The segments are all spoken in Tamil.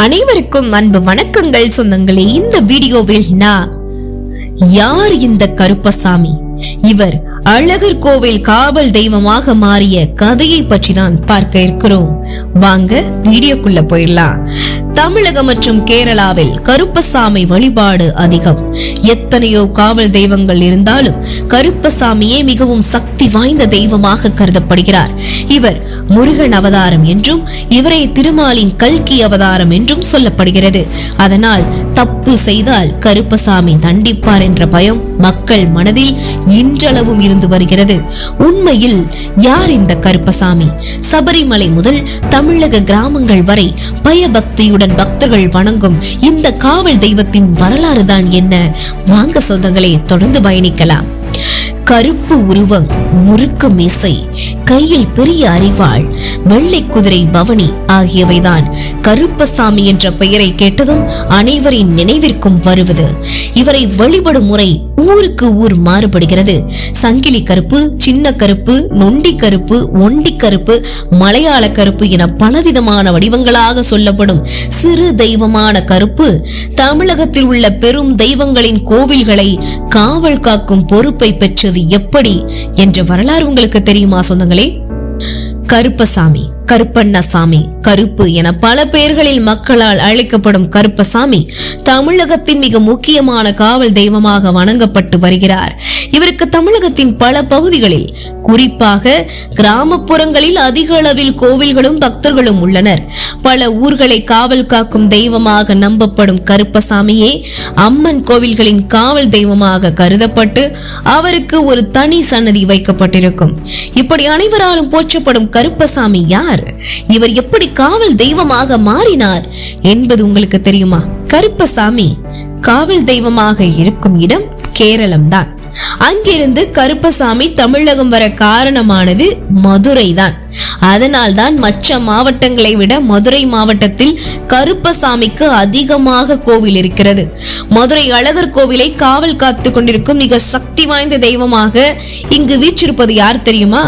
அனைவருக்கும் அன்பு வணக்கங்கள் சொந்தங்களே. இந்த வீடியோவில் யார் இந்த கருப்பசாமி? இவர் அழகர் கோவில் காவல் தெய்வமாக மாறிய கதையை பற்றி தான் பார்க்க இருக்கிறோம். வாங்க வீடியோக்குள்ள போயிடலாம். தமிழகம் மற்றும் கேரளாவில் கருப்பசாமி வழிபாடு அதிகம். எத்தனையோ காவல் தெய்வங்கள் இருந்தாலும் கருப்பசாமியே மிகவும் சக்தி வாய்ந்த தெய்வமாக கருதப்படுகிறார். இவர் முருகன் அவதாரம் என்றும் இவரை திருமாலின் கல்கி அவதாரம் என்றும் சொல்லப்படுகிறது. அதனால் தப்பு செய்தால் கருப்பசாமி தண்டிப்பார் என்ற பயம் மக்கள் மனதில் இன்றளவும் இருந்து வருகிறது. உண்மையில் யார் இந்த கருப்பசாமி? சபரிமலை முதல் தமிழக கிராமங்கள் வரை பயபக்தியுடன் பக்தர்கள் வணங்கும் இந்த காவல் தெய்வத்தின் வரலாறு தான் என்ன? வாங்க சொந்தங்களே, தொடர்ந்து பயணிக்கலாம். கருப்பு உருவம், முறுக்கு மீசை, கையில் பெரிய அரிவாள், வெள்ளை குதிரை பவனி ஆகியவைதான் கருப்பசாமி என்ற பெயரை கேட்டதும் அனைவரின் நினைவிற்கும் வருவது. இவரை வழிபடும் முறை ஊருக்கு ஊர் மாறுபடுகிறது. சங்கிலி கருப்பு, சின்ன கருப்பு, நொண்டி கருப்பு, ஒண்டி கருப்பு, மலையாள கருப்பு என பலவிதமான வடிவங்களாக சொல்லப்படும் சிறு தெய்வமான கருப்பு தமிழகத்தில் உள்ள பெரும் தெய்வங்களின் கோவில்களை காவல் காக்கும் பொறுப்பை பெற்றது எப்படி என்ற வரலாறு உங்களுக்கு தெரியுமா சொந்தங்களே? கருப்பசாமி, கருப்பண்ணசாமி, கருப்பு என பல பெயர்களில் மக்களால் அழைக்கப்படும் கருப்பசாமி தமிழகத்தின் மிக முக்கியமான காவல் தெய்வமாக வணங்கப்பட்டு வருகிறார். இவருக்கு தமிழகத்தின் பல பகுதிகளில், குறிப்பாக கிராமப்புறங்களில் அதிக அளவில் கோவில்களும் பக்தர்களும் உள்ளனர். பல ஊர்களை காவல் காக்கும் தெய்வமாக நம்பப்படும் கருப்பசாமியே அம்மன் கோவில்களின் காவல் தெய்வமாக கருதப்பட்டு அவருக்கு ஒரு தனி சன்னதி வைக்கப்பட்டிருக்கும். இப்படி அனைவராலும் போற்றப்படும் கருப்பசாமி யார்? இவர் எப்படி காவல் தெய்வமாக மாறினார் என்பது உங்களுக்கு தெரியுமா? கருப்பசாமி காவல் தெய்வமாக இருக்கும் இடம் கேரளம் தான். அங்கிருந்து கருப்பசாமி தமிழகம் வர காரணமானது மதுரை தான். அதனால் தான் மற்ற மாவட்டங்களை விட மதுரை மாவட்டத்தில் கருப்பசாமிக்கு அதிகமாக கோவில் இருக்கிறது. மதுரை அழகர் கோவிலை காவல் காத்து கொண்டிருக்கும் மிக சக்தி வாய்ந்த தெய்வமாக இங்கு வீற்றிருப்பது யார் தெரியுமா?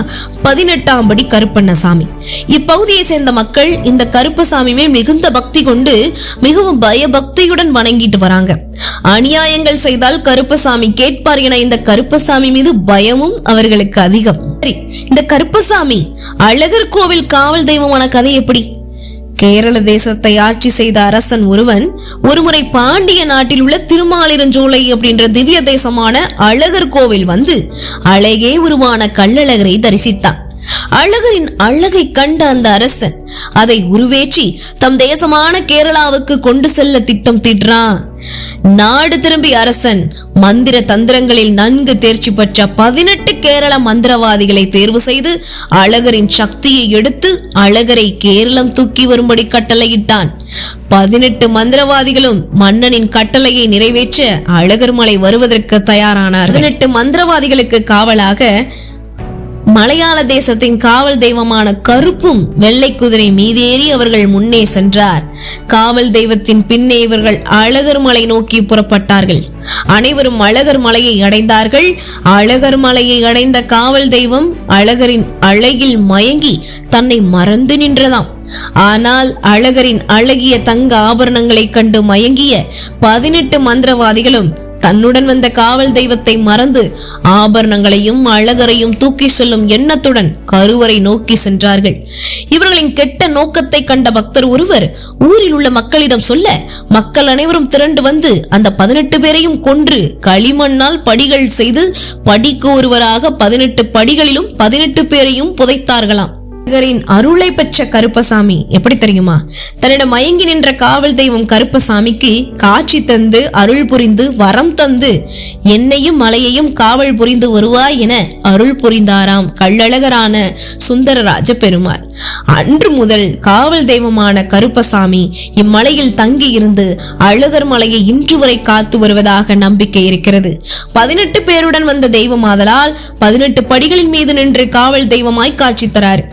18ஆம் படி கருப்பண்ணசாமி. இப்பகுதியை சேர்ந்த மக்கள் இந்த கருப்பசாமியுமே மிகுந்த பக்தி கொண்டு மிகவும் பயபக்தியுடன் வணங்கிட்டு வராங்க. அநியாயங்கள் செய்தால் கருப்பசாமி கேட்பார் என இந்த கருப்பசாமி மீது பயமும் அவர்களுக்கு அதிகம். இந்த கருப்பசாமி அழகர் கோவில் காவல் தெய்வமான கதை எப்படி? கேரள தேசத்தை ஆட்சி செய்த அரசன் ஒருவன் ஒருமுறை பாண்டிய நாட்டில் உள்ள திருமாலிருஞ்சோலை அப்படின்ற திவ்ய தேசமான அழகர் கோவில் வந்து அழகே உருவான கள்ளழகரை தரிசித்தான். அழகரின் அழகை கண்ட அந்த அரசன் அதை உருவேற்றி தம் தேசமான கேரளாவுக்கு கொண்டு செல்ல திட்டம் தீட்டுறான். நாடு திரும்பிய அரசன் மந்திர தந்திரங்களில் நன்கு தேர்ச்சி பெற்ற 18 கேரள மந்திரவாதிகளை தேர்வு செய்து அழகரின் சக்தியை எடுத்து அழகரை கேரளம் தூக்கி வரும்படி கட்டளையிட்டான். 18 மந்திரவாதிகளும் மன்னனின் கட்டளையை நிறைவேற்ற அழகர் மலை வருவதற்கு தயாரானார். 18 மந்திரவாதிகளுக்கு காவலாக மலையாள தேசத்தின் காவல் தெய்வமான கருப்பும் வெள்ளை குதிரை மீதேறி அவர்கள் முன்னே சென்றார். காவல் தெய்வத்தின் பின்னே இவர்கள் அழகர் மலை நோக்கி புறப்பட்டார்கள். அனைவரும் அழகர் மலையை அடைந்தார்கள். அழகர் மலையை அடைந்த காவல் தெய்வம் அழகரின் அழகில் மயங்கி தன்னை மறந்து நின்றதாம். ஆனால் அழகரின் அழகிய தங்க ஆபரணங்களை கண்டு மயங்கிய 18 மந்திரவாதிகளும் தன்னுடன் வந்த காவல் தெய்வத்தை மறந்து ஆபரணங்களையும் அழகரையும் தூக்கி செல்லும் எண்ணத்துடன் கருவறை நோக்கி சென்றார்கள். இவர்களின் கெட்ட நோக்கத்தை கண்ட பக்தர் ஒருவர் ஊரில் உள்ள மக்களிடம் சொல்ல, மக்கள் அனைவரும் திரண்டு வந்து அந்த 18 பேரையும் கொன்று களிமண்ணால் படிகள் செய்து படிக்கு ஒருவராக 18 படிகளிலும் 18 பேரையும் புதைத்தார்களாம். அருளை பெற்ற கருப்பசாமி எப்படி தெரியுமா? தன்னிடம் மயங்கி நின்ற காவல் தெய்வம் கருப்பசாமிக்கு காட்சி தந்து அருள் புரிந்து வரம் தந்து என்னையும் மலையையும் காவல் புரிந்து வருவாய் என அருள் புரிந்தாராம் கள்ளழகரான சுந்தரராஜ பெருமாள். அன்று முதல் காவல் தெய்வமான கருப்பசாமி இம்மலையில் தங்கி இருந்து அழகர் மலையை இன்று வரை காத்து வருவதாக நம்பிக்கை இருக்கிறது. 18 பேருடன் வந்த தெய்வமாதலால் 18 படிகளின் மீது நின்று காவல் தெய்வமாய் காட்சி தரார்.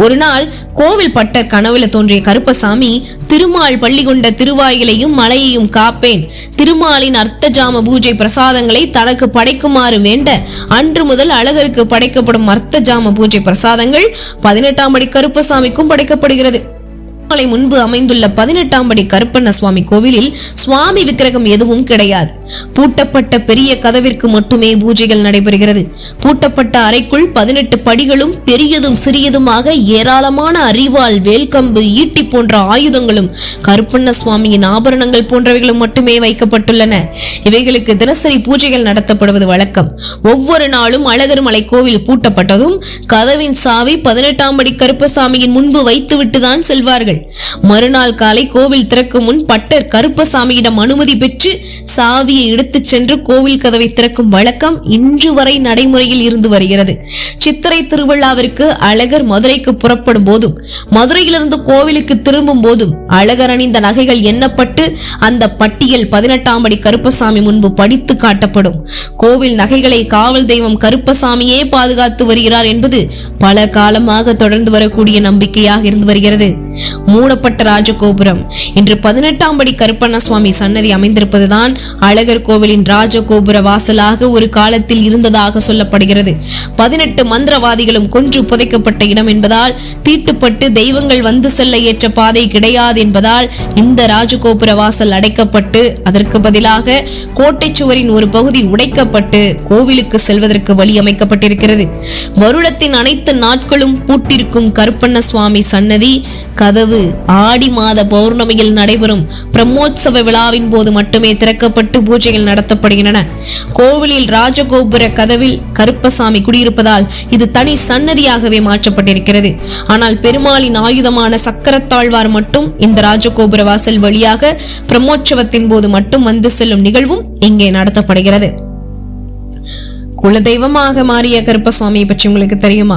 ஒரு நாள் கோவில் பட்டர் கனவுல தோன்றிய கருப்பசாமி திருமால் பள்ளி கொண்ட திருவாயிலையும் மலையையும் காப்பேன், திருமாலின் அர்த்தஜாம பூஜை பிரசாதங்களை தனக்கு படைக்குமாறு வேண்ட அன்று முதல் அழகருக்கு படைக்கப்படும் அர்த்தஜாம பூஜை பிரசாதங்கள் 18ஆம் படி கருப்பசாமிக்கும் படைக்கப்படுகிறது. பெருமாளை முன்பு அமைந்துள்ள 18ஆம் படி கருப்பண்ண சுவாமி கோவிலில் சுவாமி விக்கிரகம் எதுவும் கிடையாது. பூட்டப்பட்ட பெரிய கதவிற்கு மட்டுமே பூஜைகள் நடைபெறுகிறது. பூட்டப்பட்ட அறைக்குள் 18 படிகளும் பெரியதும் சிறியதுமாக ஏராளமான அரிவாள், வேல்கம்பு, ஈட்டி போன்ற ஆயுதங்களும் கருப்பண்ண சுவாமியின் ஆபரணங்கள் போன்றவைகளும் மட்டுமே வைக்கப்பட்டுள்ளன. இவைகளுக்கு தினசரி பூஜைகள் நடத்தப்படுவது வழக்கம். ஒவ்வொரு நாளும் அழகர் மலை கோவில் பூட்டப்பட்டதும் கதவின் சாவி 18ஆம் படி கருப்பசாமியின் முன்பு வைத்துவிட்டுதான் செல்வார்கள். மறுநாள் காலை கோவில் திறக்கும் முன் பட்டர் கருப்பசாமியிடம் அனுமதி பெற்று சாவியை எடுத்துச் சென்று கோவில் கதவை திறக்கும் வழக்கம் இன்று வரை நடைமுறையில் இருந்து வருகிறது. சித்திரை திருவிழாவிற்கு அழகர் மதுரைக்கு புறப்படும் போதும் மதுரையிலிருந்து கோவிலுக்கு திரும்பும் போதும் அழகர் அணிந்த நகைகள் எண்ணப்பட்டு அந்த பட்டியல் 18ஆம் படி கருப்பசாமி முன்பு படித்து காட்டப்படும். கோவில் நகைகளை காவல் தெய்வம் கருப்பசாமியே பாதுகாத்து வருகிறார் என்பது பல காலமாக தொடர்ந்து வரக்கூடிய நம்பிக்கையாக இருந்து வருகிறது. மூடப்பட்ட ராஜகோபுரம். இன்று 18ஆம் படி கருப்பண்ண சுவாமி சன்னதி அமைந்திருப்பதுதான் அழகர் கோவிலின் ராஜகோபுர வாசலாக ஒரு காலத்தில் இருந்ததாக சொல்லப்படுகிறது. 18 மந்திரவாதிகளும் கொன்று புதைக்கப்பட்ட இடம் என்பதால், தீட்டுப்பட்டு தெய்வங்கள் வந்து செல்ல ஏற்ற பாதை கிடையாது என்பதால் இந்த ராஜகோபுர வாசல் அடைக்கப்பட்டு அதற்கு பதிலாக கோட்டை சுவரின் ஒரு பகுதி உடைக்கப்பட்டு கோவிலுக்கு செல்வதற்கு வழி அமைக்கப்பட்டிருக்கிறது. வருடத்தின் அனைத்து நாட்களும் பூட்டிருக்கும் கருப்பண்ண சுவாமி சன்னதி கதவு ஆடி மாத பௌர்ணமியில் நடைபெறும் பிரம்மோற்சவ விழாவின் போது மட்டுமே திறக்கப்பட்டு பூஜைகள் நடத்தப்படுகின்றன. கோவிலில் ராஜகோபுர கதவில் கருப்பசாமி குடியிருப்பதால் இது தனி சன்னதியாகவே மாற்றப்பட்டிருக்கிறது. ஆனால் பெருமாளின் ஆயுதமான சக்கரத்தாழ்வார் மட்டும் இந்த ராஜகோபுர வாசல் வழியாக பிரம்மோற்சவத்தின் போது மட்டும் வந்து செல்லும் நிகழ்வும் இங்கே நடத்தப்படுகிறது. குலதெய்வமாக மாறிய கருப்பசுவாமியை பற்றி உங்களுக்கு தெரியுமா?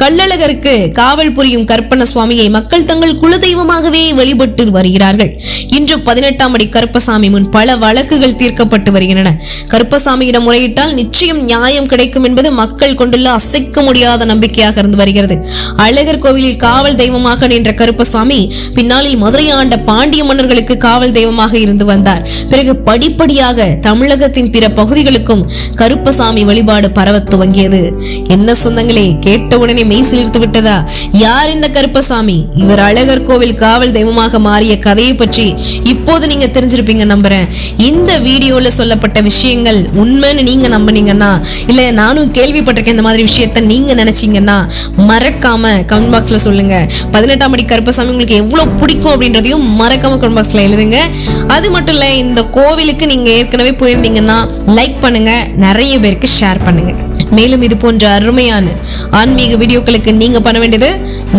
கள்ளழகருக்கு காவல் புரியும் கருப்பண்ண சுவாமியை மக்கள் தங்கள் குலதெய்வமாகவே வழிபட்டு வருகிறார்கள். இன்று 18ஆம் படி கருப்பசாமி முன் பல வழக்குகள் தீர்க்கப்பட்டு வருகின்றன. கருப்பசாமியிடம் முறையிட்டால் நிச்சயம் நியாயம் கிடைக்கும் என்பது மக்கள் கொண்டுள்ள அசைக்க முடியாத நம்பிக்கையாக இருந்து வருகிறது. அழகர் கோவிலில் காவல் தெய்வமாக நின்ற கருப்பசாமி பின்னாளில் மதுரை ஆண்ட பாண்டிய மன்னர்களுக்கு காவல் தெய்வமாக இருந்து வந்தார். பிறகு படிப்படியாக தமிழகத்தின் பிற பகுதிகளுக்கும் கருப்பசாமி வழிபாடு பரவ துவங்கியது. என்ன சொந்தங்களே, கேட்டவுடனே மெய் சிலிர்த்து விட்டதா? யார் இந்த கருப்பசாமி? இவர் அழகர் கோவில் காவல் தெய்வமாக மாறிய கதையை பற்றி இப்போது நீங்க தெரிஞ்சிருப்பீங்க நம்புறேன். இந்த வீடியோல சொல்லப்பட்ட விஷயங்கள் உண்மைன்னு நீங்க நம்பினீங்கன்னா, இல்ல நானும் கேள்விப்பட்டிருக்கேன் இந்த மாதிரி விஷயத்த நீங்க நினைச்சீங்கன்னா மறக்காம கமெண்ட் பாக்ஸ்ல சொல்லுங்க. 18ஆம் படி கருப்பசாமி உங்களுக்கு எவ்வளவு பிடிக்கும் அப்படின்றதையும் மறக்காம கமெண்ட் பாக்ஸ்ல எழுதுங்க. அது மட்டும் இல்ல, இந்த கோவிலுக்கு நீங்க ஏற்கனவே போயிருந்தீங்கன்னா லைக் பண்ணுங்க, நிறைய பேருக்கு ஷேர் பண்ணுங்க. மேலும் இது போன்ற அருமையான ஆன்மீக வீடியோக்களுக்கு நீங்க பண்ண வேண்டியது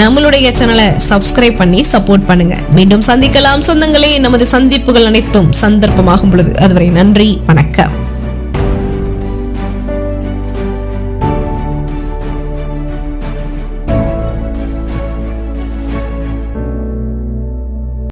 நம்மளுடைய சேனலை சப்ஸ்கிரைப் பண்ணி சப்போர்ட் பண்ணுங்க. மீண்டும் சந்திக்கலாம் சொந்தங்களே. நமது சந்திப்புகள் அனைத்தும் சந்தர்ப்பமாகும் பொழுது. அதுவரை நன்றி, வணக்கம்.